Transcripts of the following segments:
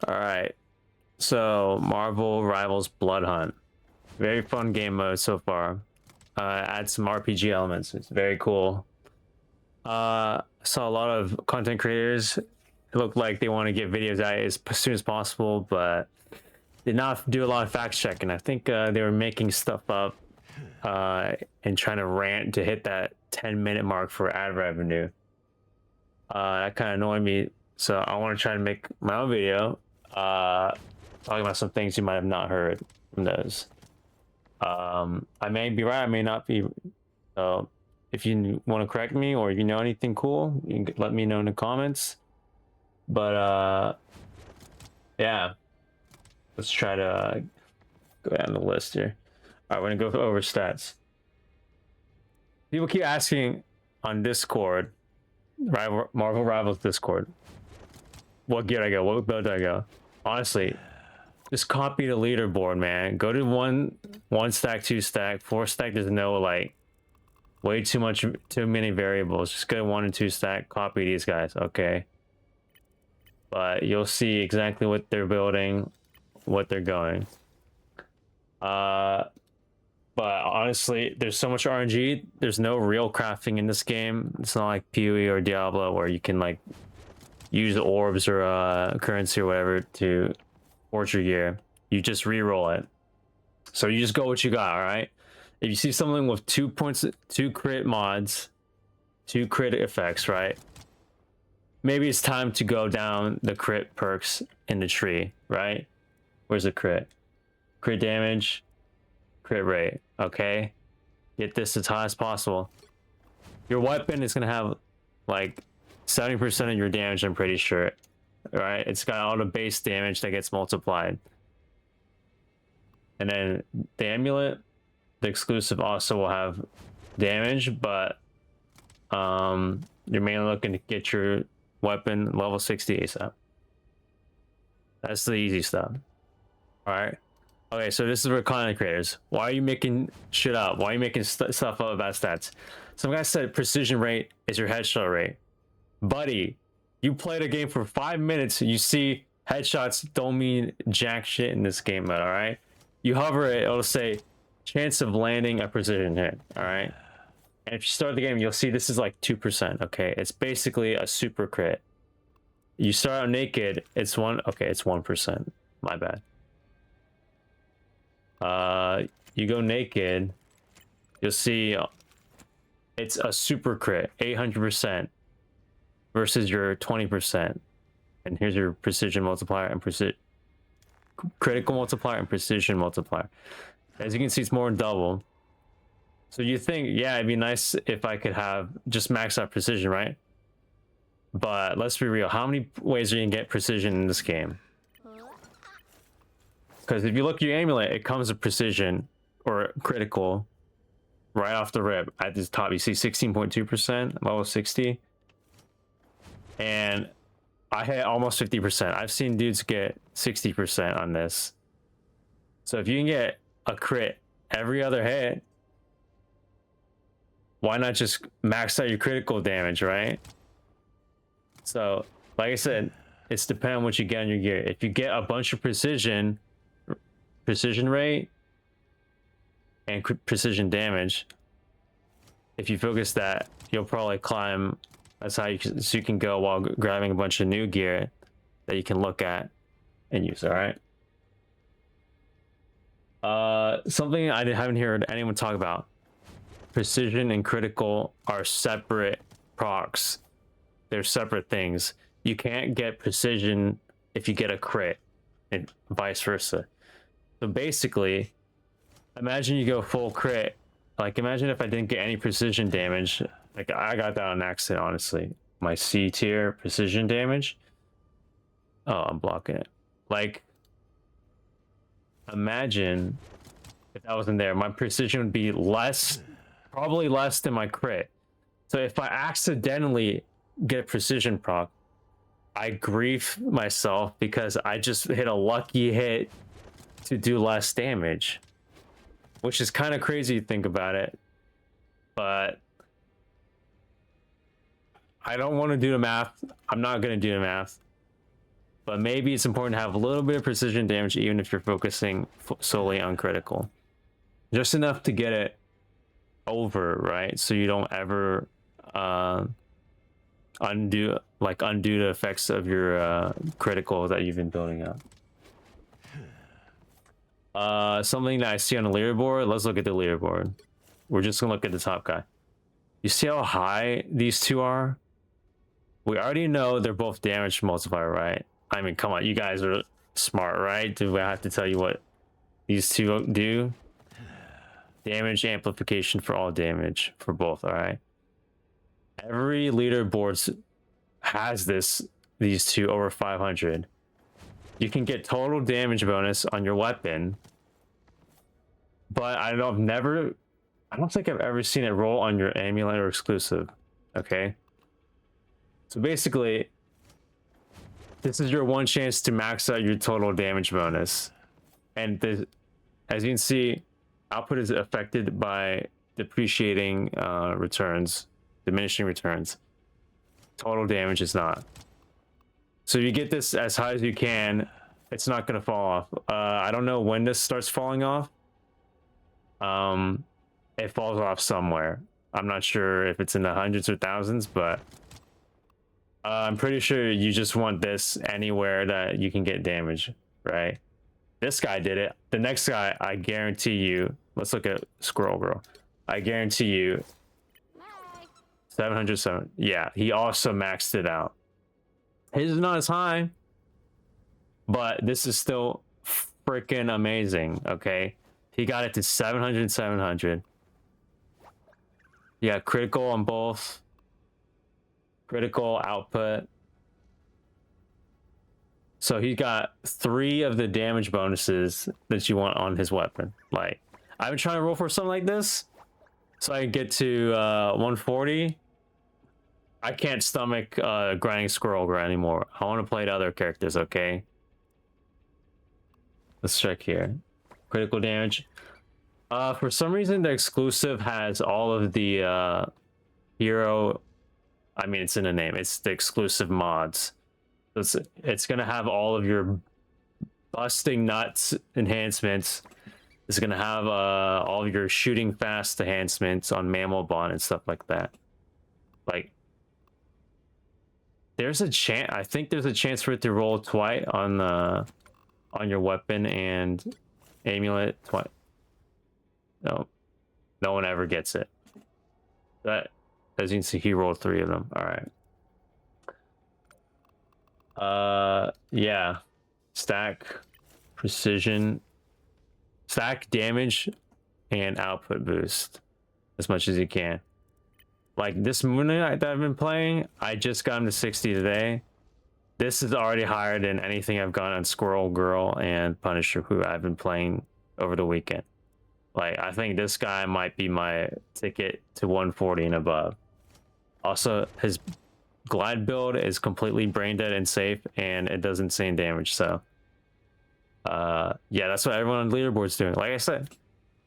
All right. So Marvel Rivals Bloodhunt. Very fun game mode so far. Adds some RPG elements. It's very cool. Saw a lot of content creators. It looked like they want to get videos out as soon as possible, but did not do a lot of fact checking. I think they were making stuff up and trying to rant to hit that 10-minute mark for ad revenue. That kind of annoyed me. So I want to try to make my own video talking about some things you might have not heard from those. I may be right, I may not be. So if you want to correct me or you know anything cool, you can let me know in the comments. But yeah, let's try to go down the list here. All right, we're gonna go over stats. People keep asking on Discord, Marvel Rivals Discord, what gear I go, what build do I go? Honestly, just copy the leaderboard, man. Go to one stack, 2 stack, 4 stack. There's no like way too many variables. Just go to 1 and 2 stack, copy these guys, okay? But you'll see exactly what they're building, what they're going. But honestly, there's so much RNG. There's no real crafting in this game. It's not like PoE or Diablo where you can like use orbs or currency or whatever to forge your gear. You just re-roll it. So you just go what you got, all right? If you see something with 2 points, 2 crit mods, 2 crit effects, right? Maybe it's time to go down the crit perks in the tree, right? Where's the crit? Crit damage, crit rate, okay? Get this as high as possible. Your weapon is gonna have like 70% of your damage, I'm pretty sure. Right? It's got all the base damage that gets multiplied. And then the amulet, the exclusive, also will have damage, but you're mainly looking to get your weapon level 60 ASAP. That's the easy stuff. Alright. Okay, so this is for content creators. Why are you making shit up? Why are you making stuff up about stats? Some guy said precision rate is your headshot rate. Buddy, you played a game for 5 minutes, you see headshots don't mean jack shit in this game mode, alright? You hover it, it'll say chance of landing a precision hit, alright? And if you start the game, you'll see this is like 2%, okay? It's basically a super crit. You start out naked, it's 1%. My bad. You go naked, you'll see it's a super crit, 800%. Versus your 20%. And here's your precision multiplier and critical multiplier and precision multiplier. As you can see, it's more than double. So you think, yeah, it'd be nice if I could have just max out precision, right? But let's be real, how many ways are you gonna get precision in this game? Because if you look at your amulet, it comes with precision or critical right off the rip. At the top, you see 16.2%, level 60. And I hit almost 50%. I've seen dudes get 60% on this. So if you can get a crit every other hit, why not just max out your critical damage, right? So, like I said, it's depending on what you get on your gear. If you get a bunch of precision rate, and precision damage, if you focus that, you'll probably climb. That's how you can go while grabbing a bunch of new gear that you can look at and use, all right? Something I haven't heard anyone talk about. Precision and critical are separate procs. They're separate things. You can't get precision if you get a crit and vice versa. So basically, imagine you go full crit. Like, imagine if I didn't get any precision damage. Like, I got that on accident, honestly. My C tier precision damage. Oh, I'm blocking it. Like, imagine if that wasn't there. My precision would be less, probably less than my crit. So if I accidentally get a precision proc, I grief myself because I just hit a lucky hit to do less damage. Which is kind of crazy to think about it. But I don't want to do the math. I'm not going to do the math. but maybe it's important to have a little bit of precision damage even if you're focusing solely on critical. Just enough to get it over, right? So you don't ever undo the effects of your critical that you've been building up. Something that I see on the leaderboard. Let's look at the leaderboard. We're just gonna look at the top guy. You see how high these two are? We already know they're both damage multiplier, right? I mean, come on, you guys are smart, right? Do I have to tell you what these two do? Damage amplification for all damage for both, all right? Every leaderboard has these two over 500. You can get total damage bonus on your weapon, but I don't think I've ever seen it roll on your amulet or exclusive. Okay, so basically this is your one chance to max out your total damage bonus, and this, as you can see, output is affected by depreciating returns, diminishing returns. Total damage is not. So you get this as high as you can, it's not going to fall off. I don't know when this starts falling off. It falls off somewhere. I'm not sure if it's in the hundreds or thousands, but I'm pretty sure you just want this anywhere that you can get damage, right? This guy did it. The next guy, I guarantee you, let's look at Squirrel Girl. I guarantee you 707. Yeah, he also maxed it out. His is not as high, but this is still freaking amazing, okay? He got it to 700, 700. Yeah, critical on both. Critical output. So he got 3 of the damage bonuses that you want on his weapon. Like, I've been trying to roll for something like this so I can get to 140. I can't stomach grinding Squirrel Girl anymore. I want to play the other characters, okay? Let's check here. Critical damage. For some reason, the exclusive has all of the hero... I mean, it's in the name. It's the exclusive mods. It's going to have all of your busting nuts enhancements. It's going to have all of your shooting fast enhancements on Mammal Bond and stuff like that. Like, there's a chance. I think there's a chance for it to roll twice on your weapon and amulet twice. No, no one ever gets it. That, as you can see, he rolled 3 of them. All right. Yeah. Stack precision, stack damage, and output boost as much as you can. Like this Moon Knight that I've been playing, I just got him to 60 today. This is already higher than anything I've gotten on Squirrel Girl and Punisher, who I've been playing over the weekend. Like, I think this guy might be my ticket to 140 and above. Also, his glide build is completely brain dead and safe, and it does insane damage. So, yeah, that's what everyone on the leaderboard's doing. Like I said,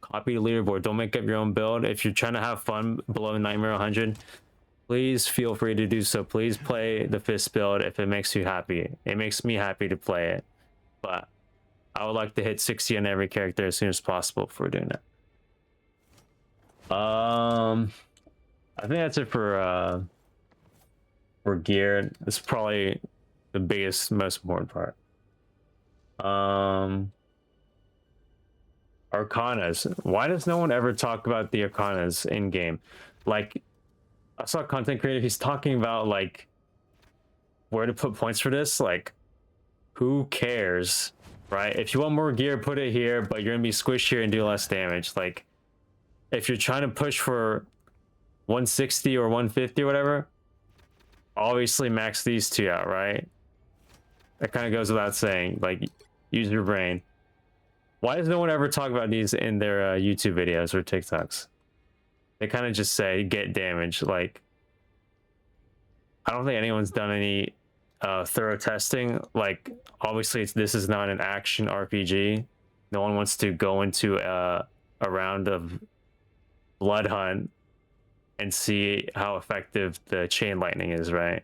copy the leaderboard. Don't make up your own build. If you're trying to have fun below Nightmare 100, please feel free to do so. Please play the Fist build if it makes you happy. It makes me happy to play it, but I would like to hit 60 on every character as soon as possible before doing that. I think that's it for gear. It's probably the biggest, most important part. Arcanas. Why does no one ever talk about the Arcanas in game? Like, I saw a content creator, he's talking about like where to put points for this. Like, who cares, right? If you want more gear, put it here, but you're gonna be squished here and do less damage. Like, if you're trying to push for 160 or 150 or whatever, obviously max these 2 out, right? That kind of goes without saying. Like, use your brain. Why does no one ever talk about these in their YouTube videos or TikToks? They kind of just say get damage. Like, I don't think anyone's done any thorough testing. Like, obviously this is not an action RPG. No one wants to go into a round of Bloodhunt and see how effective the chain lightning is, right?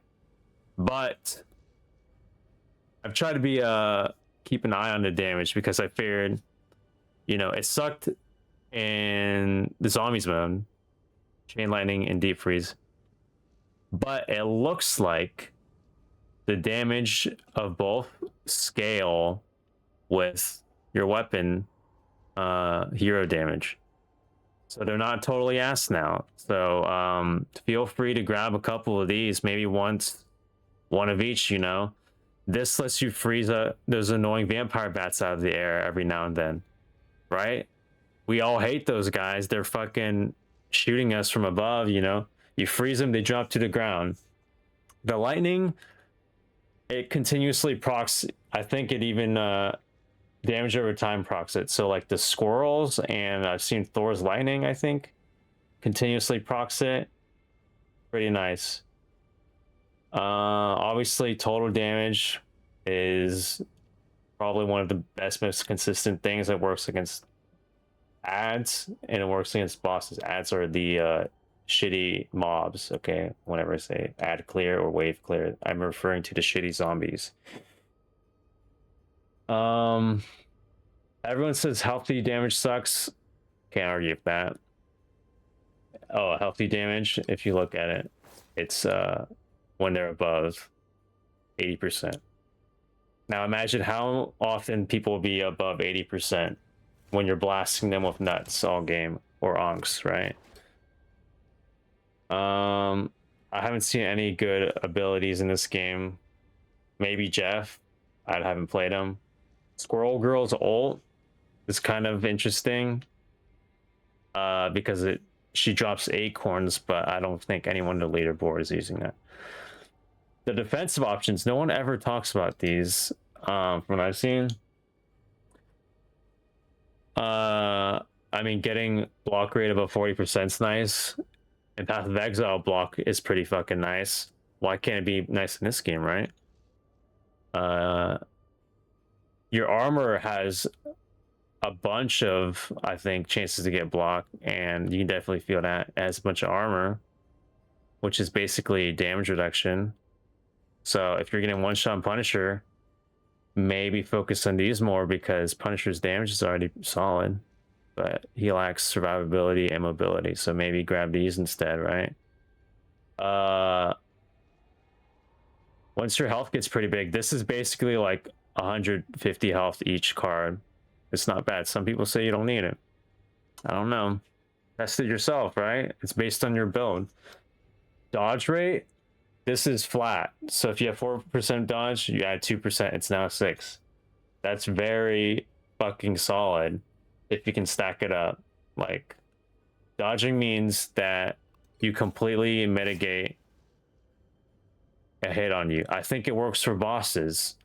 But I've tried to be keep an eye on the damage because I figured, you know, it sucked in the zombies mode, chain lightning and deep freeze, but it looks like the damage of both scale with your weapon hero damage. So they're not totally ass now. So feel free to grab a couple of these, maybe one of each, you know. This lets you freeze those annoying vampire bats out of the air every now and then, right? We all hate those guys. They're fucking shooting us from above, you know. You freeze them, they drop to the ground. The lightning, it continuously procs. I think it even damage over time procs it. So like the squirrels, and I've seen Thor's lightning, I think, continuously procs it. Pretty nice. Obviously total damage is probably one of the best, most consistent things that works against ads, and it works against bosses. Ads are the shitty mobs. Okay, whenever I say ad clear or wave clear, I'm referring to the shitty zombies. Everyone says healthy damage sucks. Can't argue with that. Oh, healthy damage, if you look at it, it's when they're above 80%. Now imagine how often people will be above 80% when you're blasting them with nuts all game, or onks, right? I haven't seen any good abilities in this game. Maybe Jeff. I haven't played him. Squirrel Girl's ult is kind of interesting because she drops acorns, but I don't think anyone in the leaderboard is using that. The defensive options, no one ever talks about these from what I've seen. I mean, getting block rate above 40% is nice, and Path of Exile block is pretty fucking nice. Why can't it be nice in this game, right? Your armor has a bunch of, I think, chances to get blocked, and you can definitely feel that it has a bunch of armor, which is basically damage reduction. So if you're getting one-shot Punisher, maybe focus on these more, because Punisher's damage is already solid, but he lacks survivability and mobility, so maybe grab these instead, right? Once your health gets pretty big, this is basically like 150 health each card. It's not bad. Some people say you don't need it. I don't know. Test it yourself, right? It's based on your build. Dodge rate, this is flat. So if you have 4% dodge, you add 2%, it's now 6. That's very fucking solid if you can stack it up. Like, dodging means that you completely mitigate a hit on you. I think it works for bosses.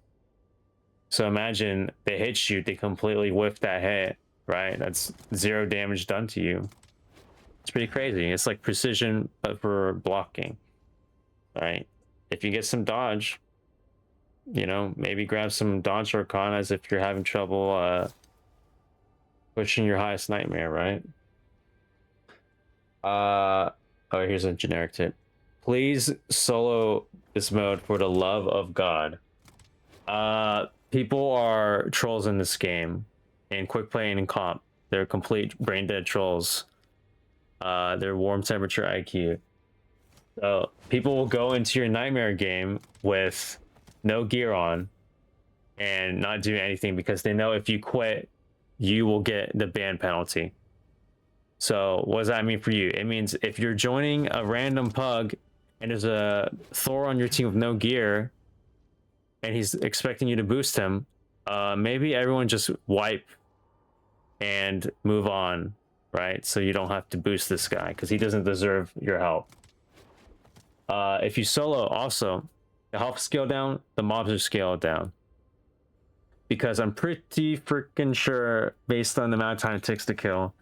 So imagine they hit you, they completely whiff that hit, right? That's 0 damage done to you. It's pretty crazy. It's like precision, but for blocking, right? If you get some dodge, you know, maybe grab some dodge arcanas if you're having trouble pushing your highest nightmare, right? Oh, here's a generic tip. Please solo this mode for the love of God. People are trolls in this game, in quick play and in comp. They're complete brain dead trolls. They're warm temperature IQ. So people will go into your nightmare game with no gear on and not do anything because they know if you quit, you will get the ban penalty. So what does that mean for you? It means if you're joining a random pug and there's a Thor on your team with no gear and he's expecting you to boost him, maybe everyone just wipe and move on, right? So you don't have to boost this guy because he doesn't deserve your help. If you solo, also, the health scale down, the mobs are scaled down. Because I'm pretty freaking sure, based on the amount of time it takes to kill,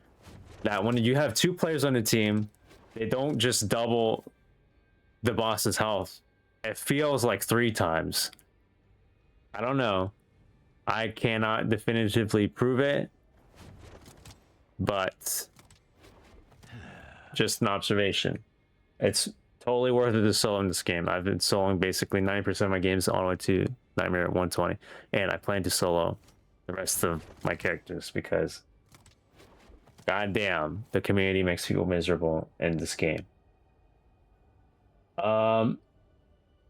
that when you have 2 players on the team, they don't just double the boss's health. It feels like 3 times. I don't know. I cannot definitively prove it, but just an observation. It's totally worth it to solo in this game. I've been soloing basically 90% of my games all the way to Nightmare 120, and I plan to solo the rest of my characters because goddamn, the community makes people miserable in this game.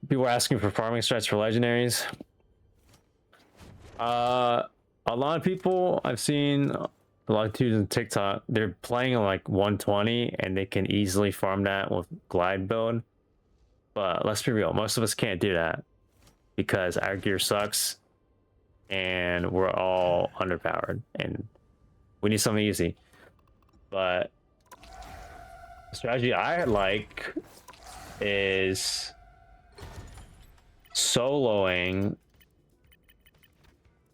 People are asking for farming strats for legendaries. A lot of people I've seen, a lot of dudes on TikTok, they're playing on like 120 and they can easily farm that with glide build. But let's be real, most of us can't do that because our gear sucks and we're all underpowered and we need something easy. But the strategy I like is soloing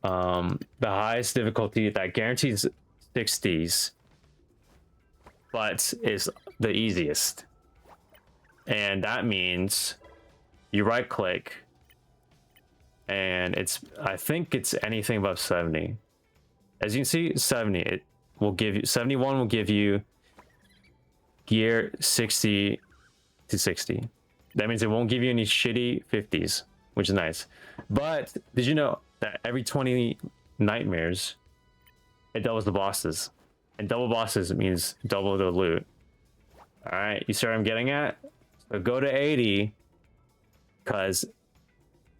the highest difficulty that guarantees 60s but is the easiest, and that means you right click and I think it's anything above 70. As you can see, 70, it will give you 71 will give you gear 60 to 60. That means it won't give you any shitty 50s, which is nice. But did you know that every 20 nightmares, it doubles the bosses? And double bosses means double the loot. All right, you see what I'm getting at? So go to 80, because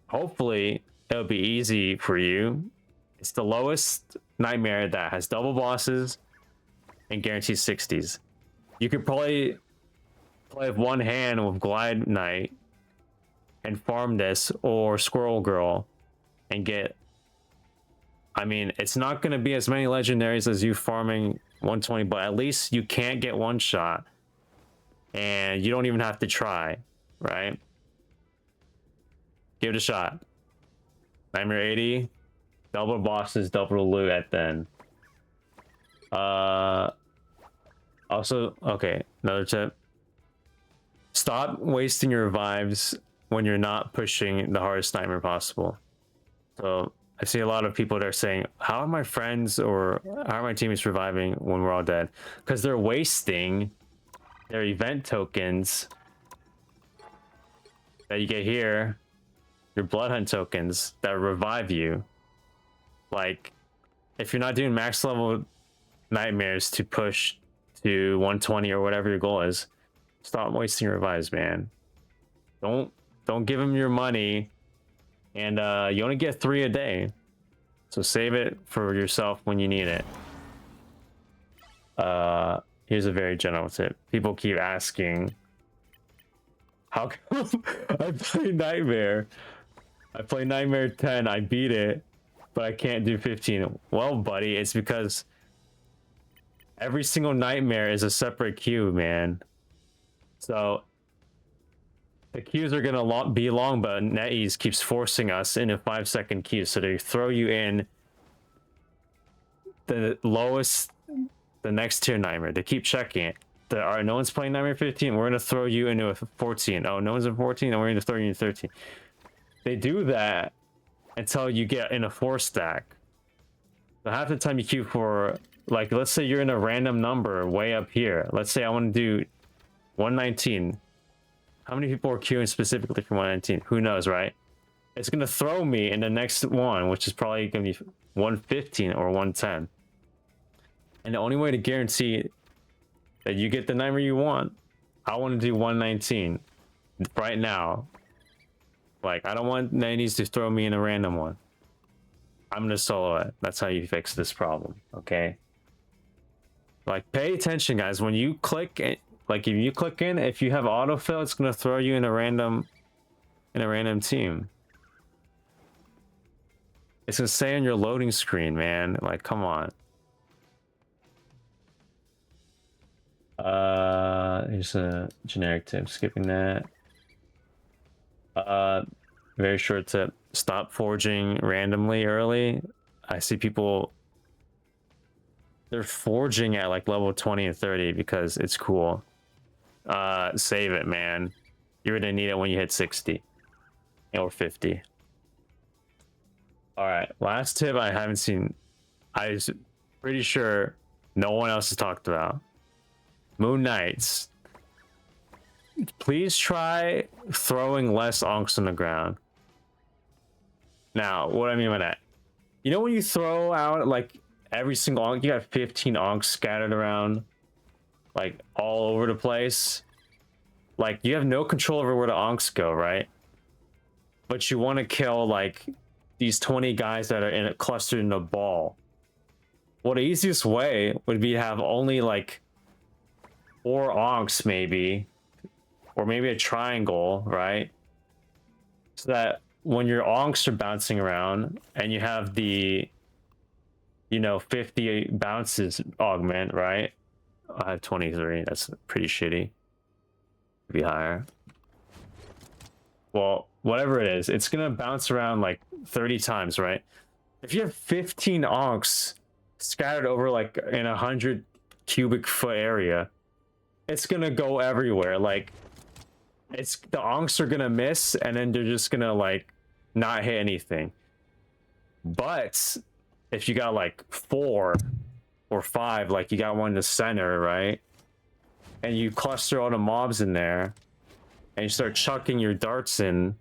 hopefully it'll be easy for you. It's the lowest nightmare that has double bosses and guarantees 60s. You could probably play with one hand with Glide Knight and farm this, or Squirrel Girl, and get, I mean, it's not going to be as many legendaries as you farming 120, but at least you can't get one shot and you don't even have to try, right? Give it a shot. Nightmare 80, double bosses, double loot at then. Also, okay, another tip. Stop wasting your revives when you're not pushing the hardest nightmare possible. So I see a lot of people that are saying, how are my friends or how are my teammates reviving when we're all dead? Because they're wasting their event tokens that you get here, your Bloodhunt tokens that revive you. Like, if you're not doing max level nightmares to push to 120 or whatever your goal is, stop wasting your revives, man. Don't give them your money, and you only get 3 a day, so save it for yourself when you need it. Here's a very general tip. People keep asking, how come I play Nightmare? I play Nightmare 10, I beat it, but I can't do 15. Well, buddy, it's because every single nightmare is a separate queue, man. So the queues are gonna be long, but NetEase keeps forcing us into 5-second queues, so they throw you in the lowest, the next tier nightmare. They keep checking it. Alright, no one's playing Nightmare 15. We're gonna throw you into a 14. Oh, no one's in 14. And we're gonna throw you into 13. They do that until you get in a 4-stack. So half the time you queue for, like, let's say you're in a random number way up here. Let's say I want to do 119. How many people are queuing specifically for 119? Who knows, right? It's gonna throw me in the next one, which is probably gonna be 115 or 110. And the only way to guarantee that you get the nightmare you want, I want to do 119 right now. Like, I don't want 90s to throw me in a random one. I'm gonna solo it. That's how you fix this problem, okay? Like, pay attention, guys. When you click, like, if you click in, if you have autofill, it's gonna throw you in a random team. It's gonna say on your loading screen, man. Like, come on. Here's a generic tip. Skipping that. Very short tip. Stop forging randomly early. I see people, they're forging at like level 20 and 30 because it's cool. Save it, man. You're gonna need it when you hit 60 or 50. All right, last tip I haven't seen. I'm pretty sure no one else has talked about. Moon Knights. Please try throwing less onks on the ground. Now, what I mean by that, you know when you throw out like every single onk, you got 15 onks scattered around, like all over the place. Like you have no control over where the onks go, right? But you want to kill like these 20 guys that are in it clustered in a ball. Well, the easiest way would be to have only like 4 onks maybe, or maybe a triangle, right? So that when your onks are bouncing around and you have the, you know, 50 bounces augment, right? I have 23. That's pretty shitty. Could be higher. Well, whatever it is, it's gonna bounce around like 30 times, right? If you have 15 onks scattered over like in 100 cubic foot area, it's gonna go everywhere. Like, it's the onks are gonna miss, and then they're just gonna like not hit anything. But if you got like 4 or 5, like you got one in the center, right? And you cluster all the mobs in there, and you start chucking your darts in,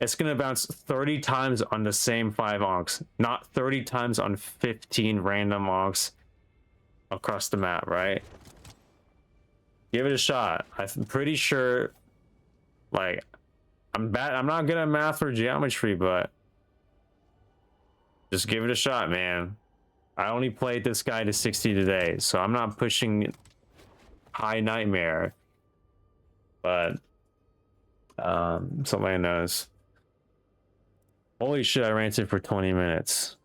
it's gonna bounce 30 times on the same 5 onks, not 30 times on 15 random onks across the map, right? Give it a shot. I'm pretty sure, like, I'm not good at math or geometry, but just give it a shot, man. I only played this guy to 60 today, so I'm not pushing high nightmare, but somebody knows. Holy shit, I ranted for 20 minutes.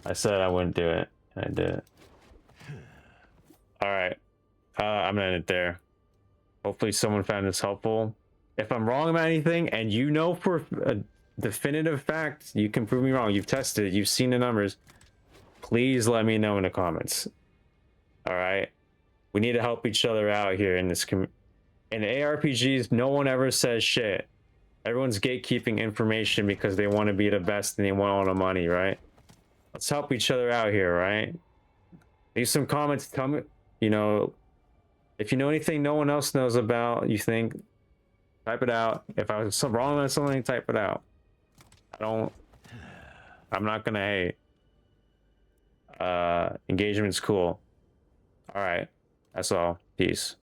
I said I wouldn't do it, and I did it. All right, I'm gonna end it there. Hopefully someone found this helpful. If I'm wrong about anything, and you know for a definitive fact, you can prove me wrong. You've tested it, you've seen the numbers. Please let me know in the comments. All right, we need to help each other out here in this in ARPGs. No one ever says shit. Everyone's gatekeeping information because they want to be the best and they want all the money, right? Let's help each other out here, right? Leave some comments. Tell me, you know, if you know anything no one else knows about, you think, type it out. If I was wrong on something, type it out. I'm not gonna hate. Engagement's cool. All right, that's all. Peace.